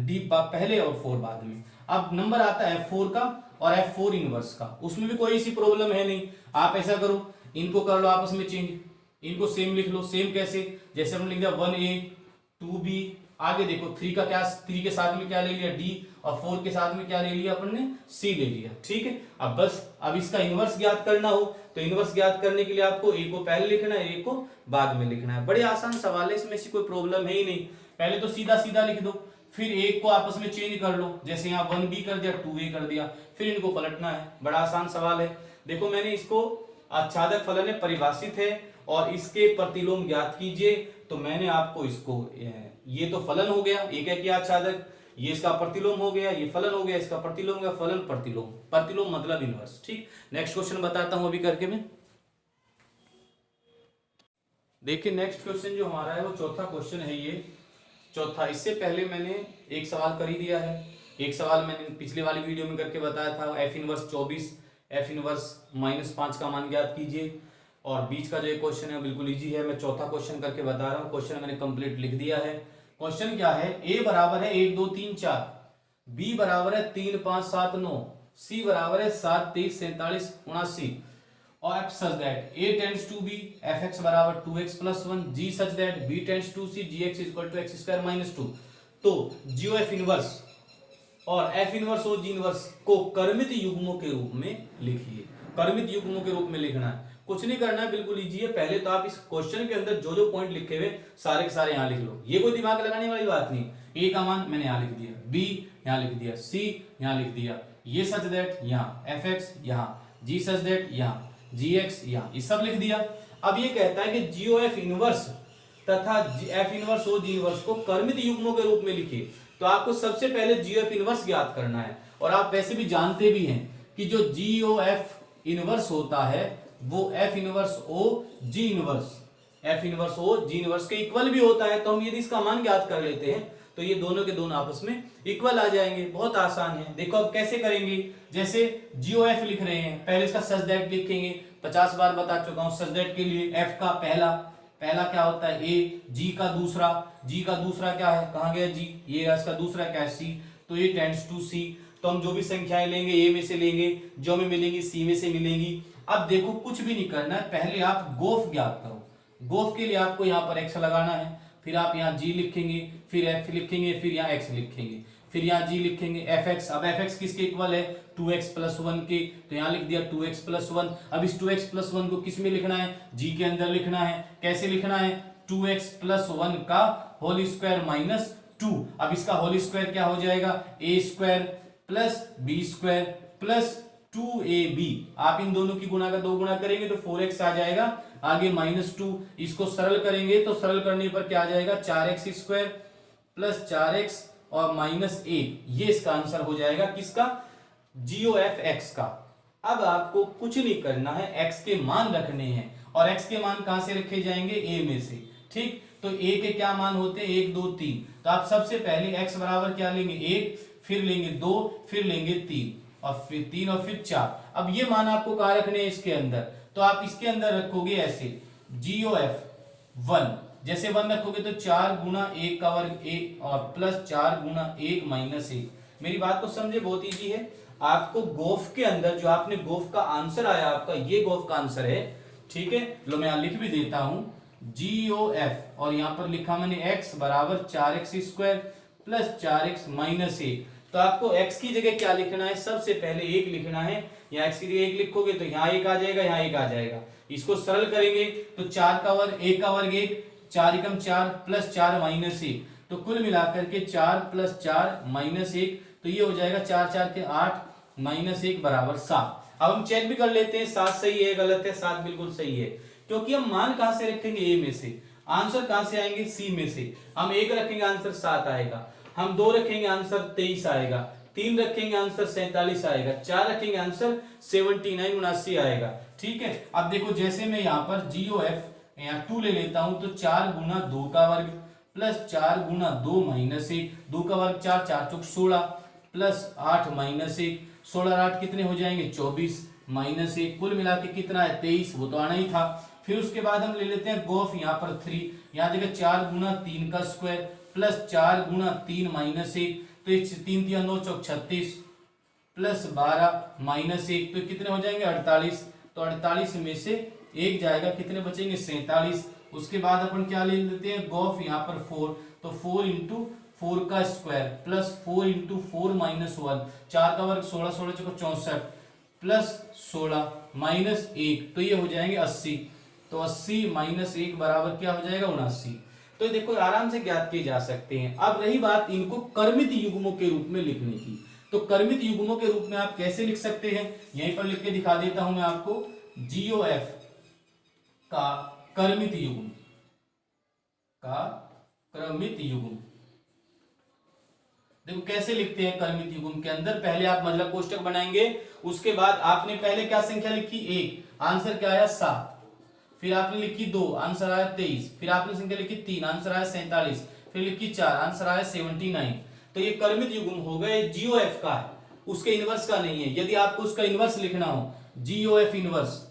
d पहले और 4 बाद में। अब नंबर आता है F4 का और F4 इनवर्स का, उसमें भी कोई सी प्रॉब्लम है नहीं। आप ऐसा करो, इनको कर लो आपस में चेंज, इनको सेम लिख लो। सेम कैसे, जैसे हमने लिख दिया 1a 2b, आगे देखो 3 का क्या, 3 के साथ में क्या ले लिया d और 4 के साथ में क्या ले लिया अपन ने, c ले लिया। ठीक है, अब बस अब इसका इनवर्स ज्ञात करना हो तो इनवर्स ज्ञात करने के लिए आपको a को पहले लिखना है, a को बाद में लिखना है। बड़े आसान सवाल है, इसमें से कोई प्रॉब्लम है ही नहीं। पहले तो सीधा सीधा लिख दो, फिर एक को आपस में चेंज कर लो, जैसे यहाँ 1b कर दिया, 2a कर दिया, फिर इनको पलटना है। बड़ा आसान सवाल है। देखो मैंने इसको आच्छादक फलन है, परिभाषित है और इसके प्रतिलोम ज्ञात कीजिए। तो मैंने आपको इसको, ये तो फलन हो गया एकाकी आच्छादक, ये इसका प्रतिलोम हो गया, ये फलन हो गया, इसका प्रतिलोम हो गया, फलन प्रतिलोम, प्रतिलोम मतलब इनवर्स। ठीक, नेक्स्ट क्वेश्चन बताता हूं अभी करके मैं। देखिए नेक्स्ट क्वेश्चन जो हमारा है वो चौथा क्वेश्चन है, ये चौथा। इससे पहले मैंने एक सवाल कर ही दिया है, एक सवाल मैंने पिछले वाली वीडियो में करके बताया था, F इनवर्स 24 F इनवर्स -5 का मान ज्ञात कीजिए। और बीच का जो एक क्वेश्चन है बिल्कुल इजी है, मैं चौथा क्वेश्चन करके बता रहा हूँ। क्वेश्चन मैंने कंप्लीट लिख दिया है। क्वेश्चन क्या है, a बराबर है 1 2 3 4, b बराबर है 3 5 7 9, c बराबर है 7 23 47 79 और f such that a tends to b, fx बराबर 2x + 1, g such that b tends to c, gx = x² - 2। तो GOF इनवर्स और F इनवर्स और G इनवर्स को कर्मित युग्मों के रूप में लिखिए। कर्मित युग्मों के रूप में लिखना है, कुछ नहीं करना है, बिल्कुल इजी है। पहले तो आप इस क्वेश्चन के अंदर जो जो पॉइंट लिखे हुए सारे के सारे यहाँ लिख लो, ये कोई दिमाग लगाने वाली बात नहीं। A का मान मैंने यहाँ लिख दिया, B यहाँ लिख दिया, C यहाँ लिख दिया, ये सच दैट यहाँ, fx यहाँ, G सच दैट यहाँ, gx यहाँ, ये सब लिख दिया। अब ये कहता है कि GOF इनवर्स तथा F इनवर्स और G इनवर्स को कर्मित युग्मों के रूप में लिखिए। तो आपको सबसे पहले GOF इनवर्स ज्ञात करना है। और आप वैसे भी जानते भी हैं कि जो GOF इनवर्स होता है वो F inverse O G inverse, F inverse O G inverse के इक्वल भी होता है। तो हम यदि इसका मान ज्ञात कर लेते हैं तो ये दोनों के दोनों आपस में इक्वल आ जाएंगे। बहुत आसान है। देखो अब कैसे करेंगे, जैसे GOF लिख रहे हैं, पहले इसका सच दैट लिखेंगे। 50 बार बता चुका हूं, सच दैट के लिए F का पहला क्या होता है A, G का दूसरा क्या है, कहां गया G, ये इसका दूसरा क्या है C, तो ये टेंड्स टू C। तो हम जो भी संख्याएं लेंगे A में से लेंगे, जो में मिलेंगी C में से मिलेंगी। अब देखो कुछ भी नहीं करना है, पहले आप गोफ ज्ञात करो। गोफ के लिए आपको यहाँ पर x लगाना है, फिर आप यहाँ G लिखेंगे, फिर F लिखेंगे, फिर यहाँ x लिखेंगे। फिर यहाँ g लिखेंगे fx। अब fx किसके इक्वल है 2x प्लस 1 के, तो यहाँ लिख दिया 2x प्लस 1। अब इस 2x प्लस 1 को किस में लिखना है, g के अंदर लिखना है। कैसे लिखना है, 2x प्लस 1 का होल स्क्वायर माइनस 2। अब इसका होल स्क्वायर क्या हो जाएगा, a square plus b square plus 2ab। आप इन दोनों की गुणा का 2 गुणा करेंगे तो 4x आ जाएगा, आगे माइनस 2। इसको सरल करेंगे तो सरल करने पर क्या आ जाएगा, 4x स्क्वायर प्लस 4x और माइनस 1। ये इसका आंसर हो जाएगा किसका, GOF का। अब आपको कुछ नहीं करना है, x के मान रखने हैं और x के मान कहां से रखे जाएंगे, a में से। ठीक, तो a के क्या मान होते हैं 1 2 3। तो आप सबसे पहले x बराबर क्या लेंगे 1, फिर लेंगे 2, फिर लेंगे 3 और फिर 3 और फिर 4। अब ये मान आपको कहां रखने हैं, इसके अंदर। तो आप इसके अंदर रखोगे ऐसे GOF 1। जैसे 1 रखोगे तो 4 गुना 1 का वर्ग 1 और प्लस 4 गुना 1 माइनस 1। मेरी बात को समझे, बहुत इजी है। आपको गोफ के अंदर जो आपने गोफ का आंसर आया आपका, ये गोफ का आंसर है। ठीक है, लो मैं यहां लिख भी देता हूं GOF और यहां पर लिखा मैंने x बराबर 4x square plus 4x minus 1। तो आपको x की जगह क्या लिखना है, सबसे पहले 1 लिखना है। यहाँ x की जगह 1 लिखोगे तो यहाँ 1 आ जाएगा, यहाँ 1 आ जाएगा। इसको सरल करेंगे तो 4 का वर्ग 1 का वर्ग 1, 4 एकम 4 प्लस 4 माइनस 1। तो कुल मिलाकर के 4 प्लस 4 माइनस 1, तो ये हो जाएगा 4 4 के 8 माइनस 1 बराबर 7। अब हम चेक भी कर लेते हैं 7 सही है गलत है। 7 बिल्कुल सही है, क्योंकि हम मान कहां से रखेंगे, a में से। आंसर कहां से आएंगे, c में से। हम 1 रखेंगे आंसर 7 आएगा, हम 2 रखेंगे आंसर 23 आएगा, 3 रखेंगे आंसर 47 आएगा, 4 रखेंगे आंसर 79 आएगा। ठीक है, अब देखो जैसे मैं यहाँ पर GOF यहाँ 2 ले लेता हूं तो 4 गुना 2 का वर्ग प्लस 4 गुना 2 माइनस 1। 2 का वर्ग 4, 4 चौक 16 प्लस 8 माइनस 1। 16 और 8 कितने हो जाएंगे 24 माइनस 1। कुल मिला के कितना है 23, वो तो आना ही था। फिर उसके बाद हम ले लेते हैं गोफ यहाँ पर 3। यहाँ जगह 4 गुना 3 का स्क्वायर प्लस 4 गुना 3 माइनस 1। तो 3 3 9 चौक 36 प्लस 12 माइनस 1, तो कितने हो जाएंगे 48। तो 48 में से 1 जाएगा, कितने बचेंगे 47। उसके बाद अपन क्या ले लेते हैं गोफ यहाँ पर 4। तो 4 इंटू 4 का स्क्वायर प्लस 4 इंटू 4 माइनस 1। 4 का वर्ग 16, 16 चौको 64 प्लस 16 माइनस 1, तो ये हो जाएंगे 80। तो 80 माइनस 1 बराबर क्या हो जाएगा 79। तो ये देखो आराम से ज्ञात किए जा सकते हैं। अब रही बात इनको कर्मित युग्मों के रूप में लिखने की, तो कर्मित युग्मों के रूप में आप कैसे लिख सकते हैं, यहीं पर लिख के दिखा देता हूं मैं आपको। GOF का कर्मित युग्म, का क्रमित युग्म देखो कैसे लिखते हैं। कर्मित युग्म के अंदर पहले आप मतलब कोष्टक बनाएंगे, उसके बाद आपने पहले क्या संख्या लिखी 1, आंसर क्या आया 7। फिर आपने लिखी 2, आंसर आया 23। फिर आपने संख्या लिखी 3, आंसर आया 47। फिर लिखी 4, आंसर आया 79। तो ये कर्मित युग्म हो गए, GOF का है, उसके इनवर्स का नहीं है। यदि आपको उसका इनवर्स लिखना हो, GOF इनवर्स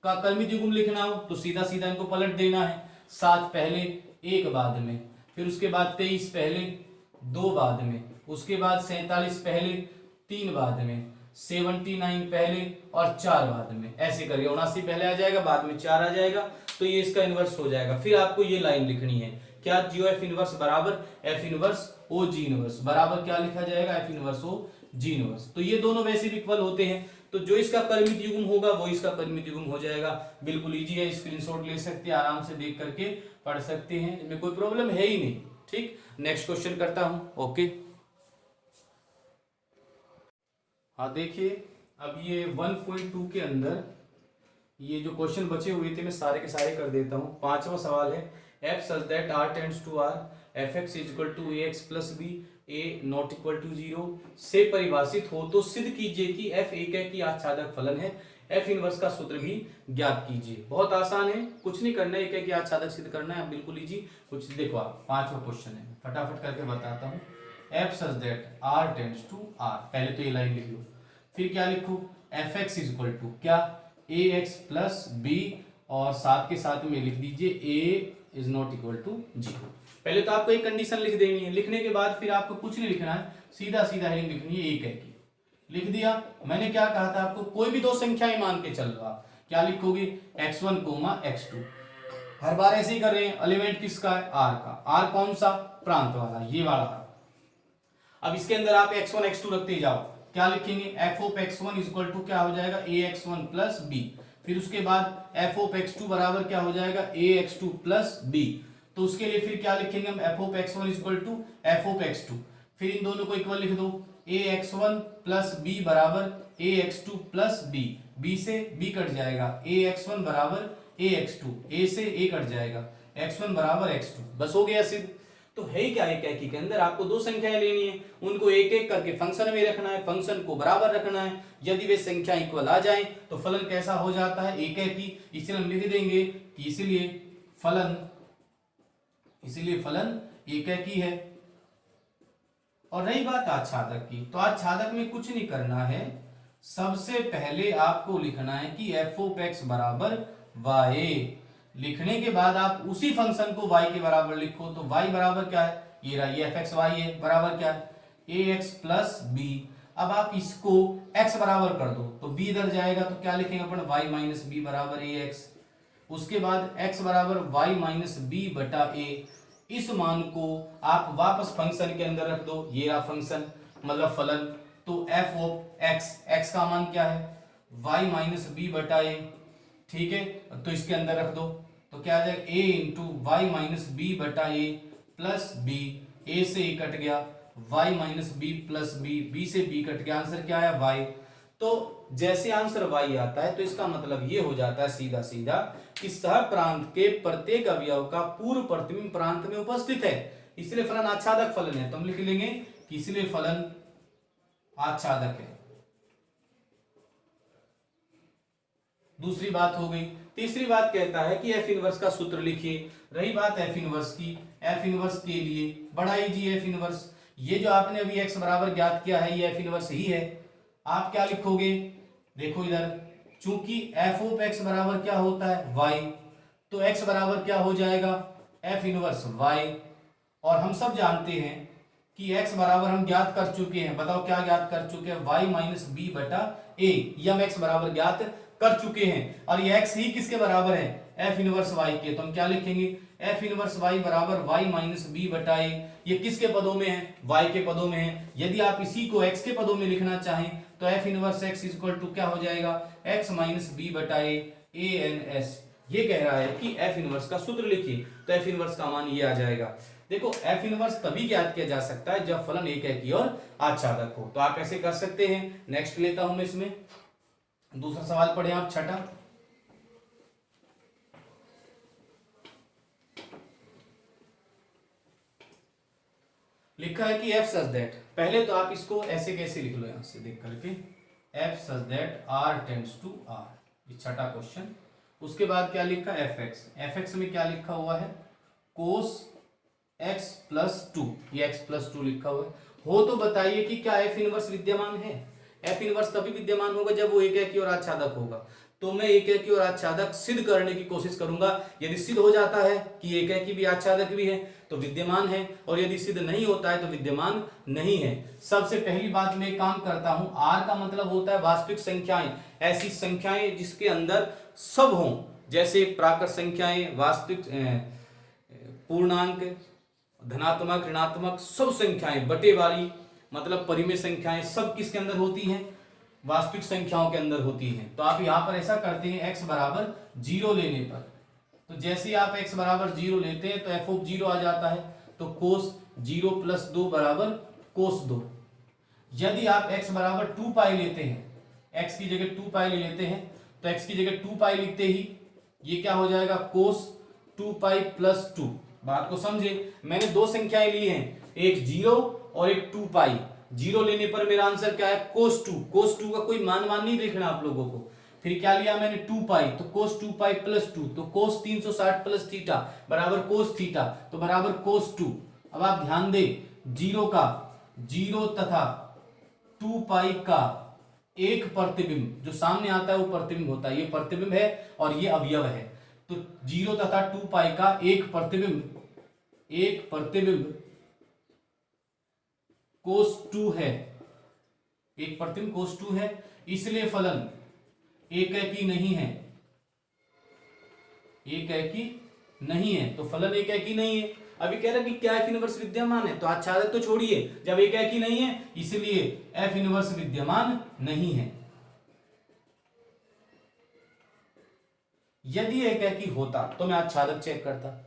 का कर्मित युग्म लिखना हो, तो सीधा सीधा इनको पलट देना है। 7 पहले 1 बाद में, फिर उसके बाद 23 पहले 2 बाद में, उसके बाद 47 पहले 3 बाद में, 79 पहले और 4 बाद में। ऐसे करके 79 पहले आ जाएगा, बाद में 4 आ जाएगा, तो ये इसका इनवर्स हो जाएगा। फिर आपको ये लाइन लिखनी है क्या, GOF इनवर्स बराबर F इनवर्स OG इनवर्स बराबर क्या लिखा जाएगा, F इनवर्स OG इनवर्स। तो ये दोनों वैसे भी इक्वल होते हैं, तो जो इसका कर्मित युग्म होगा वो इसका कर्मित युग्म हो जाएगा। बिल्कुल इजी है, स्क्रीनशॉट ले सकते हैं, आराम से देख करके पढ़ सकते हैं, इसमें कोई प्रॉब्लम है ही नहीं। ठीक, नेक्स्ट क्वेश्चन करता हूं। ओके, हाँ देखिए, अब ये 1.2 के अंदर ये जो क्वेश्चन बचे हुए थे मैं सारे के सारे कर देता हूं। 5वां सवाल है, f such that r tends to r, fx is equal to ax plus b, a not equal to 0 से परिभाषित हो तो सिद्ध कीजिए कि f एक की आच्छादक फलन है। f इनवर्स का सूत्र भी ज्ञात कीजिए। बहुत आसान है, कुछ नहीं करना है, एक की आच्छादक सिद्ध करना है, बिल्कुल इजी। कुछ देखो आप 5वां क्वेश्चन है, फटाफट करके बताता हूँ। f such that r tends to r, पहले तो ये लाइन लिख लो, फिर क्या लिखूं, fx is equal to क्या, ax plus b, और साथ के साथ में लिख दीजिए a is not equal to 0। पहले तो आपको एक कंडीशन लिख देनी है, लिखने के बाद फिर आपको कुछ नहीं लिखना है, सीधा सीधा हेडिंग लिखनी है एक है की। लिख दिया। मैंने क्या कहा था आपको, कोई भी दो संख्याएं मान के चल लो, आप क्या लिखोगे x1, x2। हर बार ऐसे ही कर रहे हैं। एलिमेंट किसका है, r का। r कौन सा, प्रांत वाला, ये वाला। अब इसके अंदर आप x1 x2 रखते जाओ, क्या लिखेंगे f of x1 equal to क्या हो जाएगा ax1 प्लस b, फिर उसके बाद f ऑफ x2 बराबर क्या हो जाएगा ax2 प्लस b, तो उसके लिए फिर क्या लिखेंगे हम f of x1 equal to f of x2, फिर इन दोनों को इक्वल लिख दो ax1 प्लस b बराबर ax2 प्लस b, b से b कट जाएगा ax1 बराबर ax2, a से a कट जाएगा x1 बराबर x2, बस हो गया सिद्ध। तो है क्या एक एकी के अंदर आपको दो संख्याएं लेनी है, उनको एक एक करके फंक्शन में रखना है, फंक्शन को बराबर रखना है, यदि वे संख्या इक्वल आ जाए तो फलन कैसा हो जाता है एक एकी, इसलिए हम लिख देंगे कि इसलिए फलन एक एकी है। और रही बात आच्छादक की, तो आच्छादक में कुछ नहीं करना है, सबसे पहले आपको लिखना है कि f ऑफ x बराबर y, लिखने के बाद आप उसी फंक्शन को y के बराबर लिखो, तो y बराबर क्या है, ये रहा, ये fxy है, बराबर क्या है ax प्लस b। अब आप इसको x बराबर कर दो तो b इधर जाएगा, तो क्या लिखेंगे अपन y माइनस बी बराबर ax, उसके बाद x बराबर y माइनस बी बटा a, इस मान को आप वापस फंक्शन के अंदर रख दो, ये रहा फंक्शन मतलब फलन, तो f ऑफ x का मान क्या है y माइनस बी बटा a, ठीक है, तो इसके अंदर रख दो, तो क्या आ जाएगा a into y minus B बटा ए प्लस बी, a से a कट गया, y minus B plus B, b से b कट गया, आंसर क्या आया y। तो जैसे आंसर y आता है तो इसका मतलब ये हो जाता है सीधा सीधा कि सह प्रांत के प्रत्येक अवयव का पूर्व प्रतिबिंब प्रांत में उपस्थित है, इसलिए फलन आच्छादक फलन है, तो हम लिख लेंगे कि इसलिए फलन आच्छादक है। दूसरी बात हो गई। तीसरी बात कहता है कि एफ इनवर्स का सूत्र लिखिए। रही बात एफ इनवर्स की, एफ इनवर्स के लिए बड़ा इजी एफ इनवर्स, ये जो आपने अभी एक्स बराबर ज्ञात किया है ये एफ इनवर्स ही है। आप क्या लिखोगे, देखो इधर, चूंकि एफ ऑफ एक्स बराबर क्या होता है वाई, तो एक्स बराबर क्या हो जाएगा एफ इनवर्स वाई, और हम सब जानते हैं कि x बराबर हम ज्ञात कर चुके हैं, बताओ क्या ज्ञात कर चुके हैं y माइनस बी बटा ए, ये हम x बराबर ज्ञात कर चुके हैं, और ये x ही किसके बराबर है f इनवर्स y के, तो हम क्या लिखेंगे f इनवर्स y बराबर y माइनस बी बटा ए, ये किसके पदों में है y के पदों में है। यदि आप इसी को x के पदों में लिखना चाहें तो f inverse x equal to क्या हो जाएगा x माइनस बी बटा ए एन एस। ये कह रहा है कि f इनवर्स का सूत्र लिखिए, तो f इनवर्स का मान ये आ जाएगा। देखो f इनवर्स तभी ज्ञात किया जा सकता है जब फलन एक एकी और आच्छादक हो, तो आप ऐसे कर सकते हैं। नेक्स्ट लेता हूं मैं इसमें दूसरा सवाल पढ़े आप, छठा। लिखा है कि f सच दैट, पहले तो आप इसको ऐसे कैसे लिख लो यहां से देख करके, f such that r tends to r, ये छठा क्वेश्चन। उसके बाद क्या लिखा fx में क्या लिखा हुआ है कोस x प्लस टू, ये x प्लस टू लिखा हुआ है। हो तो बताइए कि क्या f इनवर्स विद्यमान है। f इनवर्स तभी विद्यमान होगा जब वो एक एकी और आच्छादक होगा, तो मैं एक एकी और आच्छादक सिद्ध करने की कोशिश करूंगा। यदि सिद्ध हो जाता है कि एक एकी भी आच्छादक भी है तो विद्यमान है, और यदि सिद्ध नहीं होता है तो विद्यमान नहीं है। सबसे पहली बात मैं काम करता हूं, r का मतलब होता है वास्तविक संख्याएं, ऐसी संख्याएं जिसके अंदर सब हों, जैसे प्राकृत संख्याएं, वास्तविक पूर्णांक, धनात्मक ऋणात्मक सब संख्याएं, बटे वाली मतलब परिमेय संख्याएं, सब किसके अंदर होती हैं वास्तविक संख्याओं के अंदर होती हैं। तो आप यहां पर ऐसा करते हैं x बराबर 0 लेने पर, तो जैसे ही आप x बराबर 0 लेते हैं तो f ऑफ 0 आ जाता है, तो कोस 0 प्लस 2 बराबर कोस 2। यदि आप x बराबर 2 पाई लेते हैं, x की जगह 2 पाई ले लेते हैं, तो x की जगह 2 पाई लिखते ही ये क्या हो जाएगा कोस 2 पाई प्लस 2। बात को समझे, मैंने दो संख्याएं ली हैं, एक 0 और एक 2 पाई। 0 लेने पर मेरा आंसर क्या है कोस 2, कोस 2 का कोई मान नहीं लिखना आप लोगों को। फिर क्या लिया मैंने 2 पाई, तो कोस 2 पाई प्लस 2, तो कोस 360 प्लस थीटा बराबर कोस थीटा, तो बराबर कोस 2। अब आप ध्यान दें, 0 तथा 2 पाई का एक प्रतिबिंब जो सामने आता है वो प्रतिबिंब होता है, ये प्रतिबिंब है और ये अवयव है। तो 0 तथा 2 पाई का एक प्रतिबिंब कोस 2 है, एक प्रतिबिंब कोस 2 है, इसलिए फलन एक एकी नहीं है, एक एकी नहीं है, तो फलन एक एकी नहीं है। अभी कह रहा है कि क्या एफ इनवर्स विद्यमान है, तो आच्छादक तो छोड़िए, जब एक ही नहीं है इसलिए एफ इनवर्स विद्यमान नहीं है। यदि एक ही होता तो मैं आच्छादक चेक करता,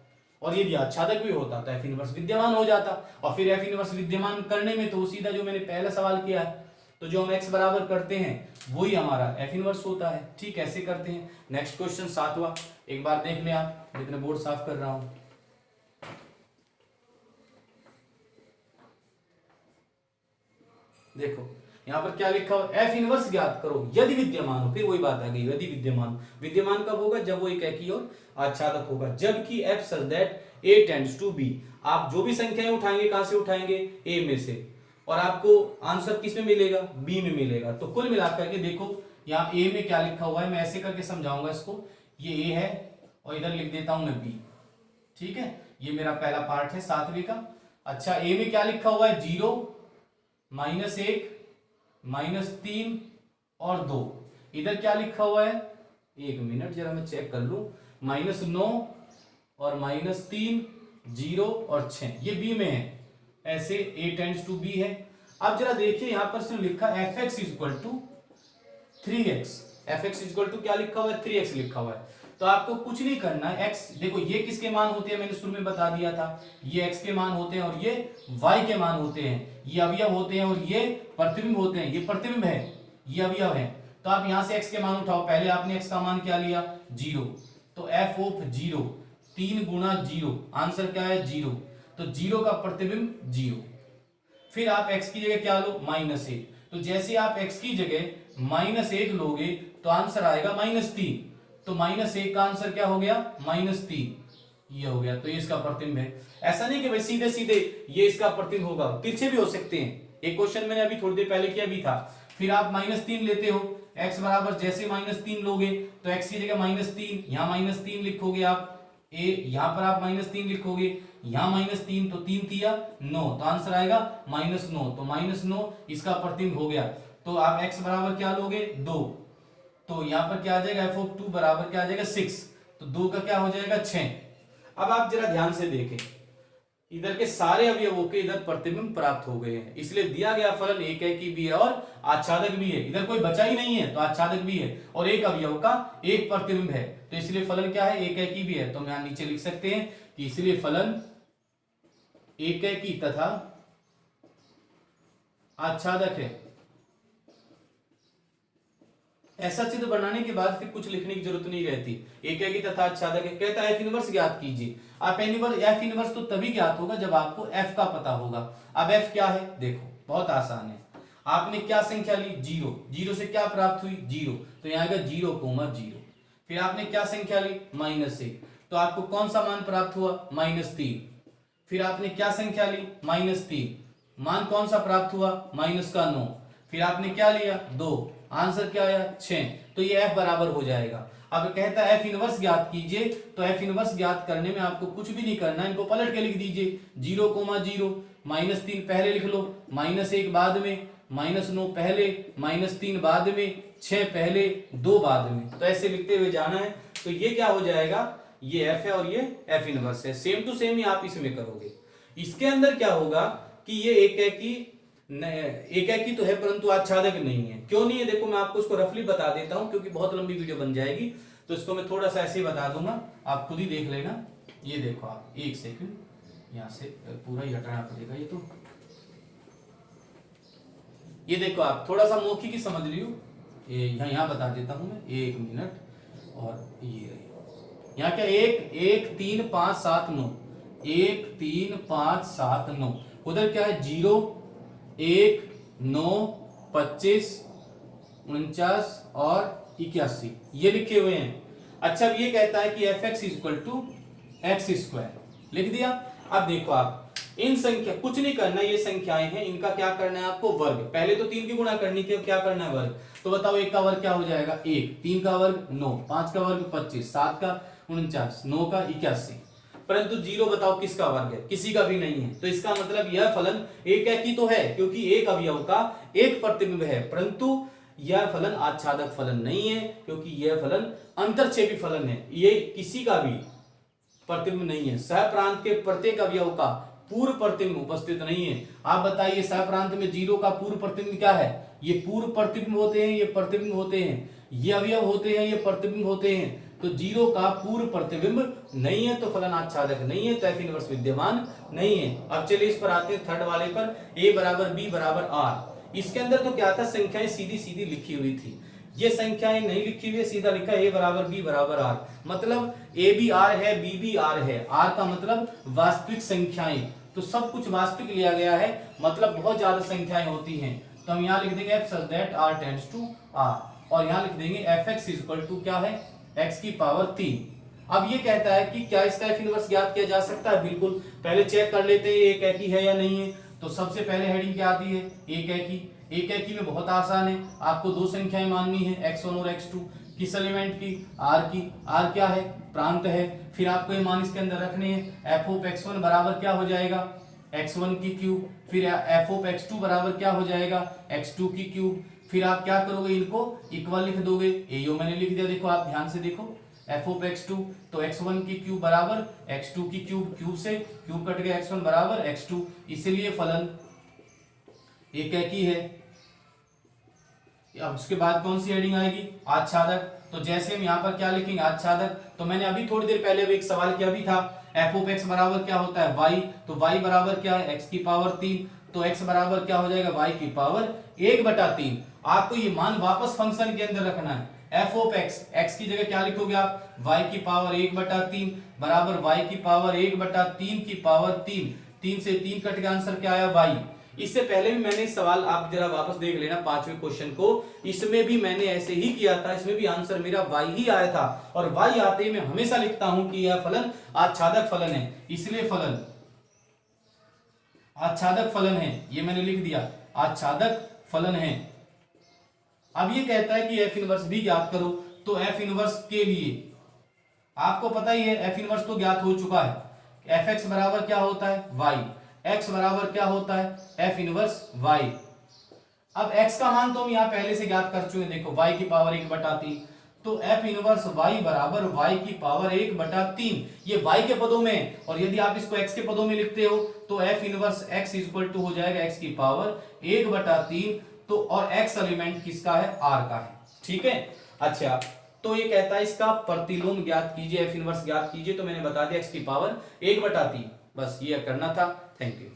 और यदि आच्छादक भी होता तो एफ इनवर्स विद्यमान हो जाता, और फिर एफ इनवर्स विद्यमान करने में तो सीधा जो मैंने पहला सवाल किया है, तो जो हम x बराबर करते हैं वही हमारा एफ इनवर्स होता है। ठीक, ऐसे करते हैं। नेक्स्ट क्वेश्चन 7वां, एक बार देख ले आप, जितने बोर्ड साफ कर रहा हूं। देखो यहां पर क्या लिखा हुआ, एफ इनवर्स ज्ञात करो यदि विद्यमान हो, फिर वही बात आ गई, यदि विद्यमान। विद्यमान कब होगा, जब वो एक ही और आच्छादक होगा, जबकि F such that A tends to B. आप जो भी संख्याएं उठाएंगे कहां से उठाएंगे, ए में से, और आपको आंसर किस में मिलेगा, बी में मिलेगा। तो कुल मिलाकर के देखो यहाँ ए में क्या लिखा हुआ है, मैं ऐसे करके समझाऊंगा इसको, ये ए है और इधर लिख देता हूं मैं बी। ठीक है, ये मेरा पहला पार्ट है 7वें का। अच्छा, ए में क्या लिखा हुआ है, 0, -1, -3 और 2। इधर क्या लिखा हुआ है, 1 मिनट जरा मैं चेक कर लूं, -9 और -3, 0 और 6, ये बी में है। ऐसे a टेंड्स टू बी है। अब जरा देखिए यहां पर सिर्फ लिखा fx equal to 3x, fx equal to क्या लिखा हुआ है, 3x लिखा हुआ है। तो आपको कुछ नहीं करना है, x देखो ये किसके मान होते हैं, मैंने शुरू में बता दिया था, ये x के मान होते हैं और ये y के मान होते हैं, ये अवयव होते हैं और ये प्रतिबिंब होते हैं, ये प्रतिबिंब है, ये अवयव है। तो आप यहां से x के मान उठाओ, पहले आपने x का मान क्या लिया, 0, तो f ऑफ 0 3 गुणा 0, आंसर क्या है 0, तो 0 का प्रतिबिंब 0। फिर आप x की जगह क्या लो, -1, तो जैसे आप x की जगह -1 लोगे तो आंसर आएगा -3, तो -1 का आंसर क्या हो गया, -3, ये हो गया। तो ये इसका प्रतिबिंब है। ऐसा नहीं कि भाई सीधे सीधे ये इसका प्रतिबिंब होगा, तिरछे भी हो सकते हैं। एक क्वेश्चन मैंने अभी थोड़ी देर पहले किया भी था। फिर आप -3 लेते हो, x बराबर जैसे -3 लोगे तो x की जगह -3, यहाँ -3 लिखोगे आप, ए यहां पर आप -3 लिखोगे, यहां -3, तो 3 तिया 9, तो आंसर आएगा -9, तो -9 इसका प्रतिबिंब हो गया। तो आप x बराबर क्या लोगे, 2, तो यहां पर क्या आ जाएगा, f ऑफ 2 बराबर क्या आ जाएगा 6, तो 2 का क्या हो जाएगा 6। अब आप जरा ध्यान से देखें, इधर के सारे अवयवों के इधर प्रतिबिंब प्राप्त हो गए हैं, इसलिए दिया गया फलन एक की भी है और आच्छादक भी है। इधर कोई बचा ही नहीं है तो आच्छादक भी है और एक अवयव का एक प्रतिबिंब है, तो इसलिए फलन क्या है, एक की भी है। तो हम यहां नीचे लिख सकते हैं कि इसलिए फलन एक की तथा आच्छादक है। ऐसा चित्र बनाने के बाद फिर कुछ लिखने की जरूरत नहीं रहती, एक की तथा आच्छादक है। कहता है एफ इनवर्स ज्ञात कीजिए। आप एफ इनवर्स तो तभी ज्ञात होगा जब आपको एफ का पता होगा। अब एफ क्या है, देखो बहुत आसान है। आपने क्या संख्या ली, 0, 0 से क्या प्राप्त हुई, 0, तो यहाँ आएगा 0,0। फिर आपने क्या संख्या ली, -1, तो आपको कौन सा मान प्राप्त हुआ, -3। फिर आपने क्या संख्या ली, -3, मान कौन सा प्राप्त हुआ, -9। फिर आपने क्या लिया, 2, आंसर क्या आया 6, तो ये f बराबर हो जाएगा। अब कहता है एफ इनवर्स ज्ञात कीजिए, तो एफ इनवर्स ज्ञात करने में आपको कुछ भी नहीं करना है, इनको पलट के लिख दीजिए, 0,0, -3 पहले लिख लो, -1 बाद में, -9 पहले, -3 बाद में, 6 पहले, 2 बाद में, तो ऐसे लिखते हुए जाना है। तो ये क्या हो जाएगा, ये f है और ये f इनवर्स है, सेम टू सेम ही आप इसमें करोगे। इसके अंदर क्या होगा कि ये एक की तो है परंतु आच्छादक नहीं है। क्यों नहीं है, देखो मैं आपको उसको रफली बता देता हूं क्योंकि बहुत लंबी वीडियो बन जाएगी, तो इसको मैं थोड़ा सा ऐसे ही बता दूंगा, आप खुद ही देख लेना। ये देखो आप, एक सेकंड, यहां से पूरा ही हटाना पड़ेगा ये, तो ये देखो आप थोड़ा सा मौखिक ही समझ लियो, यहाँ बता देता हूं मैं, 1 मिनट, और ये रही यहाँ क्या, 1 3 5 7 9, 1 3 5 7 9, उधर क्या है 0 1 9 25 49 और 81, ये लिखे हुए हैं। अच्छा, अब ये कहता है कि fx इक्वल टू x², लिख दिया। अब देखो आप इन संख्या, कुछ नहीं करना, ये संख्याएं हैं, इनका क्या करना है आपको, वर्ग। पहले तो 3 की गुणा करनी थी, क्या करना है, वर्ग। तो बताओ 1 का वर्ग क्या हो जाएगा, 1, 3 का वर्ग 9, 5 का वर्ग 25, 7 का 49, 9 का 81, परंतु 0 बताओ किसका वर्ग है, किसी का भी नहीं है। तो इसका मतलब यह फलन एक की तो है क्योंकि एक अवयव का एक प्रतिबिंब है, परंतु यह फलन आच्छादक फलन नहीं है क्योंकि यह फलन अंतरछेदी फलन है। ये किसी का भी प्रतिबिंब नहीं है। सहप्रांत के प्रत्येक अवयव का पूर्व प्रतिबिंब उपस्थित नहीं है। आप बताइए सहप्रांत में जीरो का पूर्व प्रतिबिंब क्या है? ये पूर्व प्रतिबिंब होते हैं, ये प्रतिबिंब होते हैं, ये अवयव होते हैं, ये प्रतिबिंब होते हैं। तो जीरो का पूर्व प्रतिबिंब नहीं है तो फलन आच्छादक नहीं है, तो एफ इनवर्स विद्यमान नहीं है। अब चलिए इस पर आते हैं थर्ड वाले पर, ए बराबर बी बराबर आर। इसके अंदर तो क्या था, संख्याएं सीधी सीधी लिखी हुई थी, ये संख्याएं नहीं लिखी हुई है, सीधा लिखा ए बराबर बी बराबर आर। मतलब ए भी आर है, बी भी आर है। आर का मतलब वास्तविक संख्याएं, तो सब कुछ वास्तविक लिया गया है, मतलब बहुत ज्यादा संख्याएं होती हैं। तो हम यहाँ लिख देंगे F such that R tends to R, और यहाँ लिख देंगे एफ एक्स इक्वल टू क्या है, एक्स की पावर 3। अब ये कहता है कि क्या इसका एफ इनवर्स ज्ञात किया जा सकता है? बिल्कुल, पहले चेक कर लेते हैं एक एकी है या नहीं है। तो सबसे पहले हेडिंग क्या आती है, एक एकी। एक एकी में बहुत आसान है, आपको दो संख्याएं माननी है, x1 और x2। किस एलिमेंट की? r की। r क्या है? प्रांत है। फिर आपको ये मान इसके अंदर रखने हैं, f ऑफ x1 बराबर क्या हो जाएगा, x1 की क्यूब। फिर f ऑफ x2 बराबर क्या हो जाएगा, x2 की क्यूब। फिर आप क्या करोगे, इनको इक्वल लिख दोगे। यो मैंने लिख दिया, देखो आप ध्यान से देखो, f ऑफ x2 तो x1 की क्यूब बराबर x2 की क्यूब, क्यूब से क्यूब कट गया, x1 बराबर x2, इसलिए फलन एक एकी है। अब उसके बाद कौन सी हेडिंग आएगी, आच्छादक। तो जैसे हम यहाँ पर क्या लिखेंगे, आच्छादक। तो मैंने अभी थोड़ी देर पहले एक सवाल किया भी था, f ऑफ x बराबर क्या होता है, y। तो y बराबर क्या है, x की पावर 3। तो x बराबर क्या हो जाएगा, y की पावर 1/3। आपको ये मान वापस फंक्शन के अंदर रखना है। f ऑफ x, x की जगह क्या लिखोगे आप, y की पावर 1/3 बराबर y की पावर 1/3 की पावर 3। 3 से 3 कट के आंसर क्या आया, y। इससे पहले भी मैंने सवाल, आप जरा वापस देख लेना 5वें क्वेश्चन को, इसमें भी मैंने ऐसे ही किया था, इसमें भी आंसर मेरा y ही आया था। और y आते ही मैं हमेशा लिखता हूं कि यह फलन आच्छादक फलन है, इसलिए फलन आच्छादक फलन है, ये मैंने लिख दिया, आच्छादक फलन है। अब ये कहता है कि एफ इनवर्स भी ज्ञात करो। तो एफ इनवर्स के लिए आपको पता ही है, एफ इनवर्स तो ज्ञात हो चुका है। एफ एक्स बराबर क्या होता है, वाई। एक्स बराबर क्या होता है, एफ इनवर्स वाई। अब एक्स का मान तो हम यहाँ पहले से ज्ञात कर चुके हैं, देखो वाई की पावर 1/3। तो एफ इनवर्स वाई बराबर वाई की पावर 1/3, ये वाई के पदों में, और यदि आप इसको एक्स के पदों में लिखते हो तो F inverse X equal to हो जाएगा एक्स की पावर 1/3। तो और एक्स एलिमेंट किसका है, आर का है, ठीक है। अच्छा, तो ये कहता है इसका प्रतिलोम ज्ञात कीजिए, एफ इनवर्स ज्ञात कीजिए। तो मैंने बता दिया एक्स की पावर 1/3, बस ये करना था। Thank you.